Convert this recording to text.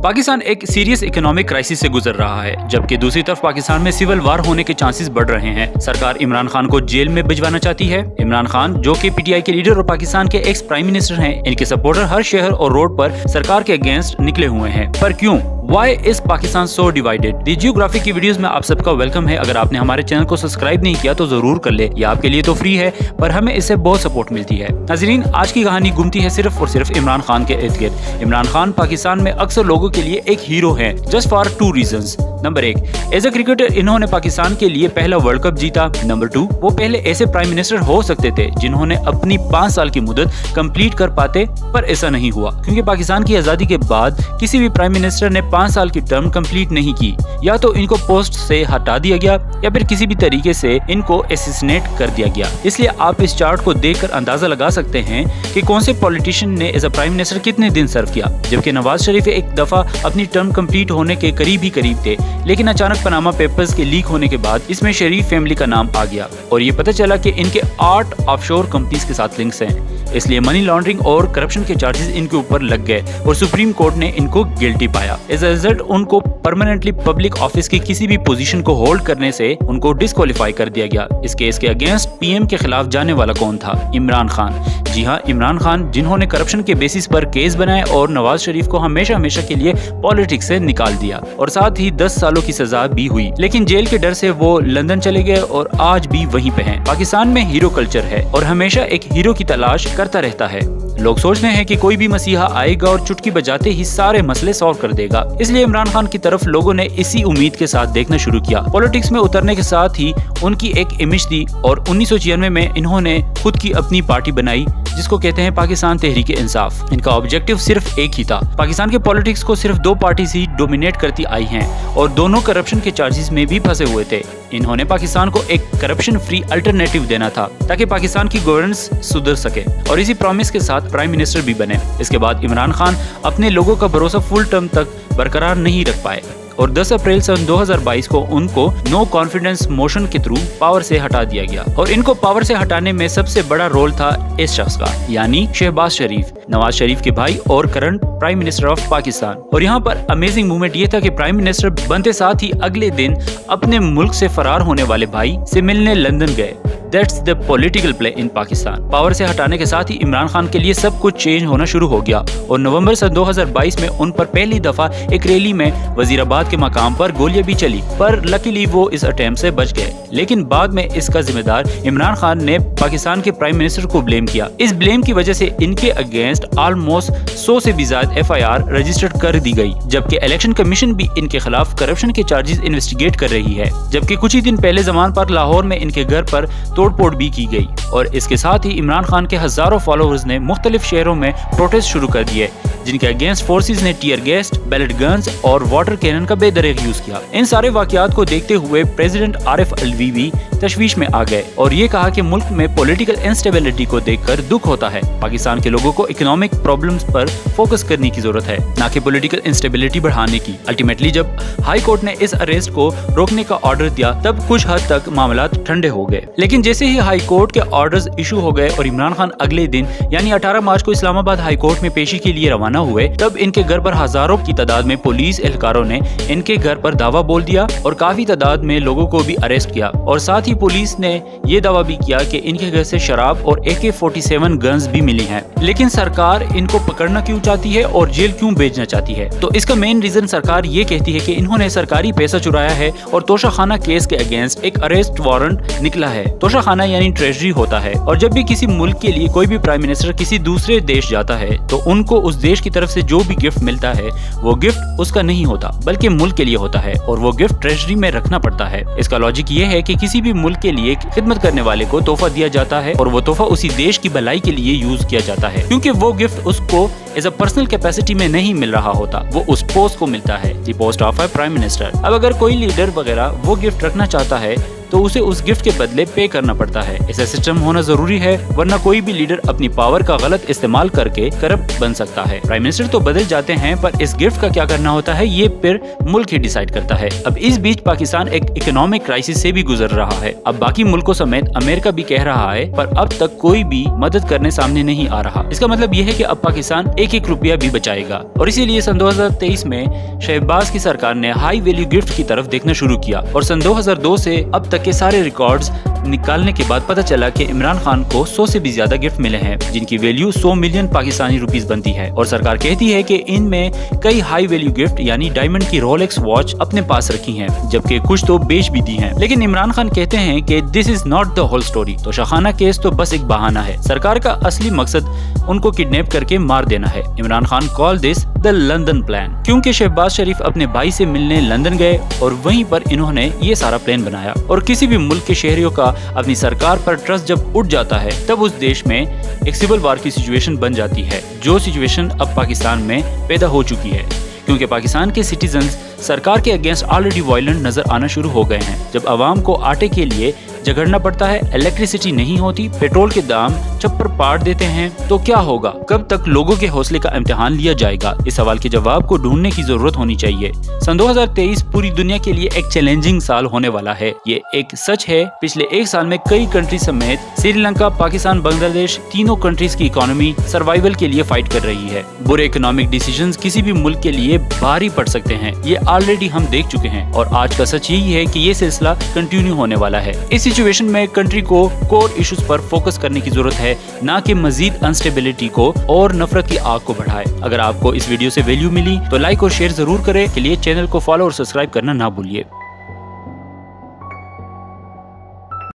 पाकिस्तान एक serious economic crisis से गुजर रहा है, जबकि दूसरी तरफ पाकिस्तान में सिविल वार होने के चांसेस बढ़ रहे हैं। सरकार इमरान खान को जेल में भिजवाना चाहती है। इमरान खान, जो कि पीटीआई के लीडर और पाकिस्तान के एक्स प्राइम मिनिस्टर हैं, इनके सपोर्टर हर शहर और रोड पर सरकार के अगेंस्ट निकले हुए हैं। पर क्यों? Why is Pakistan so divided? The geography की वीडियोस में आप सबका वेलकम है। अगर आपने हमारे चैनल को सब्सक्राइब नहीं किया तो जरूर कर ले, ये आपके लिए तो फ्री है, पर हमें इससे बहुत सपोर्ट मिलती है। नाज़रीन, आज की कहानी घूमती है सिर्फ और सिर्फ इमरान खान के इर्द गिर्द। इमरान खान पाकिस्तान में अक्सर लोगों के लिए एक हीरो है, just for 2 reasons. Number 1, as a cricketer इन्होंने पाकिस्तान के लिए पहला वर्ल्ड कप जीता। नंबर 2, वो पहले ऐसे प्राइम मिनिस्टर हो सकते थे जिन्होंने अपनी 5 साल की मुद्दत कंप्लीट कर पाते, पर ऐसा नहीं हुआ, क्योंकि पाकिस्तान की आजादी के बाद किसी भी प्राइम मिनिस्टर ने 5 साल की टर्म कंप्लीट नहीं की। या तो इनको पोस्ट से हटा दिया गया या फिर किसी भी तरीके से इनको असैसिनेट कर दिया गया। इसलिए आप इस चार्ट को देखकर अंदाजा लगा सकते हैं कि कौन से पॉलिटिशियन ने एज अ प्राइम मिनिस्टर कितने दिन सर्व किया। जबकि नवाज शरीफ एक दफा अपनी टर्म कंप्लीट होने के करीब ही करीब थे, लेकिन अचानक पनामा पेपर्स के लीक होने के बाद इसमें शरीफ फैमिली का नाम आ गया और ये पता चला कि इनके 8 ऑफशोर कंपनीज के साथ लिंक्स हैं। इसलिए मनी लॉन्ड्रिंग और करप्शन के चार्जेस इनके ऊपर लग गए और सुप्रीम कोर्ट ने इनको गिल्टी पाया। एज अ रिजल्ट उनको परमानेंटली पब्लिक ऑफिस की किसी भी पोजीशन को होल्ड करने से उनको डिस्क्वालीफाई कर दिया गया। इस केस के अगेंस्ट पीएम के खिलाफ जाने वाला कौन था? इमरान खान। जी हाँ, इमरान खान, जिन्होंने करप्शन के बेसिस पर केस बनाए और नवाज शरीफ को हमेशा हमेशा के लिए पॉलिटिक्स से निकाल दिया और साथ ही 10 सालों की सजा भी हुई। लेकिन जेल के डर से वो लंदन चले गए और आज भी वहीं पे हैं। पाकिस्तान में हीरो कल्चर है और हमेशा एक हीरो की तलाश करता रहता है। लोग सोचते हैं कि कोई भी मसीहा आएगा और चुटकी बजाते ही सारे मसले सॉल्व कर देगा। इसलिए इमरान खान की तरफ लोगों ने इसी उम्मीद के साथ देखना शुरू किया। पॉलिटिक्स में उतरने के साथ ही उनकी एक इमेज थी और 1996 में इन्होंने खुद की अपनी पार्टी बनाई, जिसको कहते हैं पाकिस्तान तहरीक इंसाफ। इनका ऑब्जेक्टिव सिर्फ एक ही था। पाकिस्तान के पॉलिटिक्स को सिर्फ 2 पार्टीज ही डोमिनेट करती आई हैं और दोनों करप्शन के चार्जेस में भी फंसे हुए थे। इन्होंने पाकिस्तान को एक करप्शन फ्री अल्टरनेटिव देना था ताकि पाकिस्तान की गवर्नेंस सुधर सके, और इसी प्रॉमिस के साथ प्राइम मिनिस्टर भी बने। इसके बाद इमरान खान अपने लोगों का भरोसा फुल टर्म तक बरकरार नहीं रख पाए और 10 अप्रैल सन 2022 को उनको नो कॉन्फिडेंस मोशन के थ्रू पावर से हटा दिया गया। और इनको पावर से हटाने में सबसे बड़ा रोल था इस शख्स का, यानी शहबाज शरीफ, नवाज शरीफ के भाई और current prime minister of Pakistan. और यहाँ पर अमेजिंग मूवमेंट ये था कि प्राइम मिनिस्टर बनते साथ ही अगले दिन अपने मुल्क से फरार होने वाले भाई से मिलने लंदन गए। That's the political play in Pakistan. Power से हटाने के साथ ही इमरान खान के लिए सब कुछ चेंज होना शुरू हो गया और नवंबर सन 2022 में उन पर पहली दफा एक रैली में वजीराबाद के मकाम पर गोलियां भी चली, पर लकीली वो इस अटेम्प्ट से बच गए। लेकिन बाद में इसका जिम्मेदार इमरान खान ने पाकिस्तान के प्राइम मिनिस्टर को ब्लेम किया। इस ब्लेम की वजह से इनके अगेंस्ट ऑलमोस्ट 100 से भी ज्यादा FIR रजिस्टर्ड कर दी गई, जबकि इलेक्शन कमीशन भी इनके खिलाफ करप्शन के चार्जेस इन्वेस्टिगेट कर रही है। जबकि कुछ ही दिन पहले जमान पर लाहौर में इनके घर पर तोड़फोड़ भी की गई और इसके साथ ही इमरान खान के हजारों फॉलोअर्स ने मुख्तलिफ शहरों में प्रोटेस्ट शुरू कर दिए, जिनके अगेंस्ट फोर्सेस ने टीयर गैस, बैलेट गन्स और वाटर कैनन का बेदरेग यूज किया। इन सारे वाकयात को देखते हुए प्रेसिडेंट आरिफ अलवी भी तशवीश में आ गए और ये कहा कि मुल्क में पॉलिटिकल इंस्टेबिलिटी को देखकर दुख होता है। पाकिस्तान के लोगों को इकोनॉमिक प्रॉब्लम्स पर फोकस करने की जरूरत है, न कि पॉलिटिकल इंस्टेबिलिटी बढ़ाने की। अल्टीमेटली जब हाई कोर्ट ने इस अरेस्ट को रोकने का ऑर्डर दिया, तब कुछ हद तक मामला ठंडे हो गए। लेकिन जैसे ही हाई कोर्ट के ऑर्डर्स इशू हो गए और इमरान खान अगले दिन यानी 18 मार्च को इस्लामाबाद हाई कोर्ट में पेशी के लिए रवाना हुए, तब इनके घर पर हजारों की तादाद में पुलिस एहलकारों ने इनके घर पर दावा बोल दिया और काफी तादाद में लोगों को भी अरेस्ट किया। और साथ ही पुलिस ने ये दावा भी किया कि इनके घर से शराब और AK-47 गन्स भी मिली हैं। लेकिन सरकार इनको पकड़ना क्यों चाहती है और जेल क्यों भेजना चाहती है? तो इसका मेन रीजन सरकार ये कहती है कि इन्होंने सरकारी पैसा चुराया है और तोशाखाना केस के अगेंस्ट एक अरेस्ट वारंट निकला है। तोशाखाना यानी ट्रेजरी होता है और जब भी किसी मुल्क के लिए कोई भी प्राइम मिनिस्टर किसी दूसरे देश जाता है तो उनको उस देश की तरफ से जो भी गिफ्ट मिलता है वो गिफ्ट उसका नहीं होता बल्कि मुल्क के लिए होता है और वो गिफ्ट ट्रेजरी में रखना पड़ता है। इसका लॉजिक ये है कि किसी भी मुल्क के लिए खिदमत करने वाले को तोहफा दिया जाता है और वो तोहफा उसी देश की भलाई के लिए यूज किया जाता है, क्योंकि वो गिफ्ट उसको एज अ पर्सनल कैपेसिटी में नहीं मिल रहा होता, वो उस पोस्ट को मिलता है, the post of a prime minister. अब अगर कोई लीडर वगैरह वो गिफ्ट रखना चाहता है तो उसे उस गिफ्ट के बदले पे करना पड़ता है। ऐसा सिस्टम होना जरूरी है, वरना कोई भी लीडर अपनी पावर का गलत इस्तेमाल करके करप्ट बन सकता है। प्राइम मिनिस्टर तो बदल जाते हैं, पर इस गिफ्ट का क्या करना होता है ये फिर मुल्क ही डिसाइड करता है। अब इस बीच पाकिस्तान एक इकोनॉमिक क्राइसिस से भी गुजर रहा है। अब बाकी मुल्कों समेत अमेरिका भी कह रहा है, पर अब तक कोई भी मदद करने सामने नहीं आ रहा। इसका मतलब यह है कि अब पाकिस्तान एक एक रुपया भी बचाएगा, और इसीलिए सन 2023 में शहबाज की सरकार ने हाई वैल्यू गिफ्ट की तरफ देखना शुरू किया। और सन 2002 से अब तक के सारे रिकॉर्ड्स निकालने के बाद पता चला कि इमरान खान को 100 से भी ज्यादा गिफ्ट मिले हैं, जिनकी वैल्यू 100 मिलियन पाकिस्तानी रुपीस बनती है। और सरकार कहती है कि इनमें कई हाई वैल्यू गिफ्ट यानी डायमंड की रोलेक्स वॉच अपने पास रखी हैं, जबकि कुछ तो बेच भी दी हैं। लेकिन इमरान खान कहते हैं कि this is not the whole story. तो शाखाना केस तो बस एक बहाना है। सरकार का असली मकसद उनको किडनैप करके मार देना है। Imran Khan call this the London plan, क्योंकि शहबाज शरीफ अपने भाई से मिलने लंदन गए और वहीं पर इन्होंने ये सारा प्लान बनाया। और किसी भी मुल्क के शहरियों का अपनी सरकार पर ट्रस्ट जब उठ जाता है, तब उस देश में एक सिविल वार की सिचुएशन बन जाती है, जो सिचुएशन अब पाकिस्तान में पैदा हो चुकी है, क्योंकि पाकिस्तान के सिटीजन्स सरकार के अगेंस्ट ऑलरेडी वायलेंट नजर आना शुरू हो गए हैं। जब आवाम को आटे के लिए झगड़ना पड़ता है, इलेक्ट्रिसिटी नहीं होती, पेट्रोल के दाम छप्पर पाड़ देते हैं, तो क्या होगा? कब तक लोगों के हौसले का इम्तिहान लिया जाएगा? इस सवाल के जवाब को ढूंढने की जरूरत होनी चाहिए। सन 2023 पूरी दुनिया के लिए एक चैलेंजिंग साल होने वाला है, ये एक सच है। पिछले एक साल में कई कंट्री समेत श्रीलंका, पाकिस्तान, बांग्लादेश, तीनों कंट्रीज की इकोनॉमी सर्वाइवल के लिए फाइट कर रही है। बुरे इकोनॉमिक डिसीजंस किसी भी मुल्क के लिए भारी पड़ सकते हैं, ये ऑलरेडी हम देख चुके हैं। और आज का सच यही है कि ये सिलसिला कंटिन्यू होने वाला है। इस सिचुएशन में कंट्री को कोर इश्यूज पर फोकस करने की जरूरत है, ना कि मजीद अनस्टेबिलिटी को और नफरत की आग को बढ़ाए। अगर आपको इस वीडियो से वैल्यू मिली तो लाइक और शेयर जरूर करें। के लिए चैनल को फॉलो और सब्सक्राइब करना ना भूलिए।